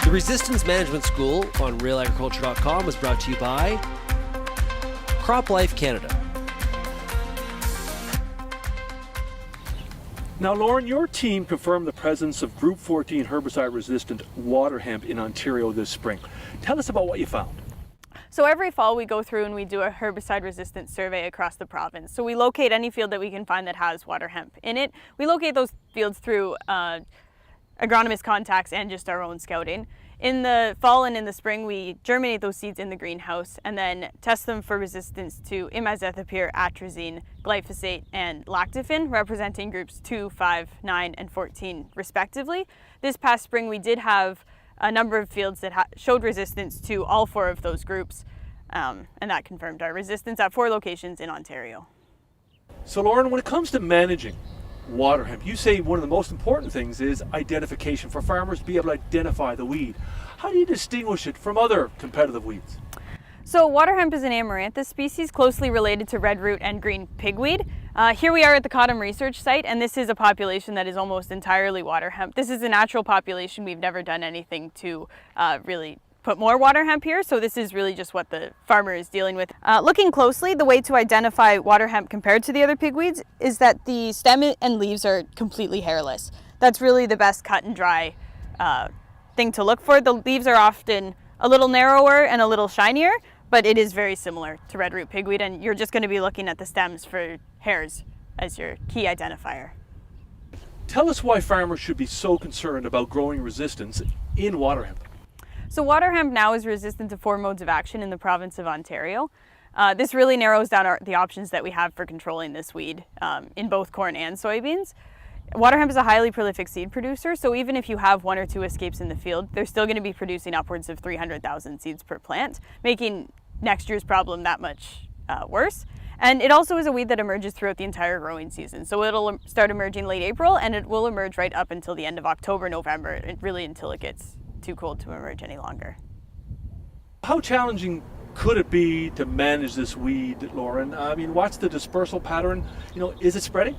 The Resistance Management School on realagriculture.com is brought to you by CropLife Canada. Now, Lauren, your team confirmed the presence of Group 14 herbicide-resistant water hemp in Ontario this spring. Tell us about what you found. So every fall we go through and we do a herbicide resistance survey across the province. So we locate any field that we can find that has water hemp in it. We locate those fields through agronomist contacts and just our own scouting. In the fall and in the spring, we germinate those seeds in the greenhouse and then test them for resistance to imazethapyr, atrazine, glyphosate, and lactofen, representing groups 2, 5, 9, and 14 respectively. This past spring, we did have a number of fields that showed resistance to all 4 of those groups, and that confirmed our resistance at 4 locations in Ontario. So, Lauren, when it comes to managing water hemp, you say one of the most important things is identification, for farmers to be able to identify the weed. How do you distinguish it from other competitive weeds? So water hemp is an amaranthus species closely related to red root and green pigweed. Here we are at the Cottam Research Site, and this is a population that is almost entirely water hemp. This is a natural population. We've never done anything to really put more water hemp here, so this is really just what the farmer is dealing with. Looking closely, the way to identify water hemp compared to the other pigweeds is that the stem and leaves are completely hairless. That's really the best cut and dry thing to look for. The leaves are often a little narrower and a little shinier, but it is very similar to red root pigweed, and you're just going to be looking at the stems for hairs as your key identifier. Tell us why farmers should be so concerned about growing resistance in water hemp. So water hemp now is resistant to 4 modes of action in the province of Ontario. This really narrows down the options that we have for controlling this weed in both corn and soybeans. Water hemp is a highly prolific seed producer, so even if you have 1 or 2 escapes in the field, they're still going to be producing upwards of 300,000 seeds per plant, making next year's problem that much worse. And it also is a weed that emerges throughout the entire growing season. So it'll start emerging late April, and it will emerge right up until the end of October, November, really until it gets too cold to emerge any longer. How challenging could it be to manage this weed, Lauren? I mean, what's the dispersal pattern? Is it spreading?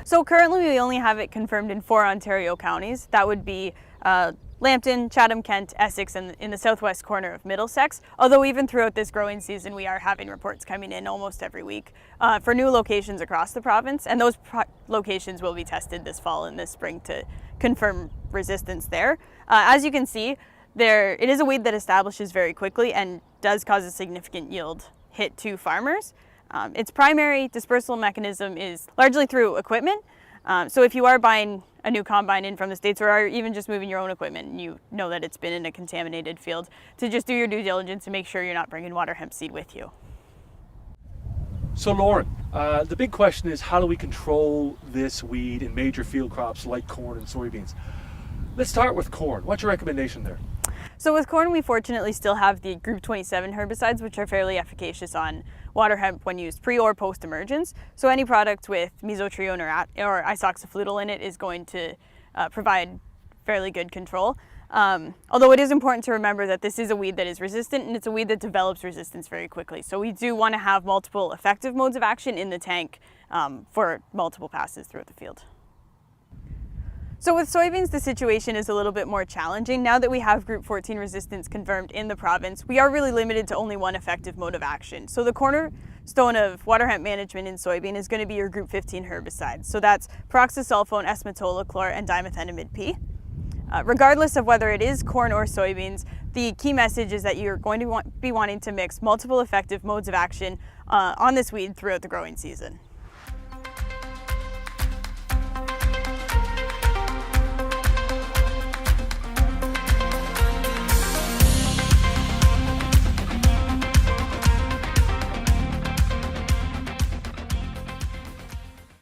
So currently we only have it confirmed in 4 Ontario counties. That would be Lambton, Chatham, Kent, Essex, and in the southwest corner of Middlesex. Although even throughout this growing season, we are having reports coming in almost every week for new locations across the province, and those locations will be tested this fall and this spring to confirm resistance there. As you can see, it is a weed that establishes very quickly and does cause a significant yield hit to farmers. Its primary dispersal mechanism is largely through equipment. So if you are buying a new combine in from the States, or are even just moving your own equipment and you know that it's been in a contaminated field, to just do your due diligence and make sure you're not bringing water hemp seed with you. So, Lauren, the big question is, how do we control this weed in major field crops like corn and soybeans? Let's start with corn. What's your recommendation there? So with corn, we fortunately still have the Group 27 herbicides, which are fairly efficacious on water hemp when used pre or post emergence. So any product with mesotrione or isoxafludel in it is going to provide fairly good control. Although it is important to remember that this is a weed that is resistant, and it's a weed that develops resistance very quickly. So we do want to have multiple effective modes of action in the tank for multiple passes throughout the field. So with soybeans, the situation is a little bit more challenging. Now that we have Group 14 resistance confirmed in the province, we are really limited to only 1 effective mode of action. So the cornerstone of water hemp management in soybean is going to be your Group 15 herbicides. So that's pyroxasulfone, S-metolachlor, and dimethenamide P. Regardless of whether it is corn or soybeans, the key message is that you're going to be wanting to mix multiple effective modes of action on this weed throughout the growing season.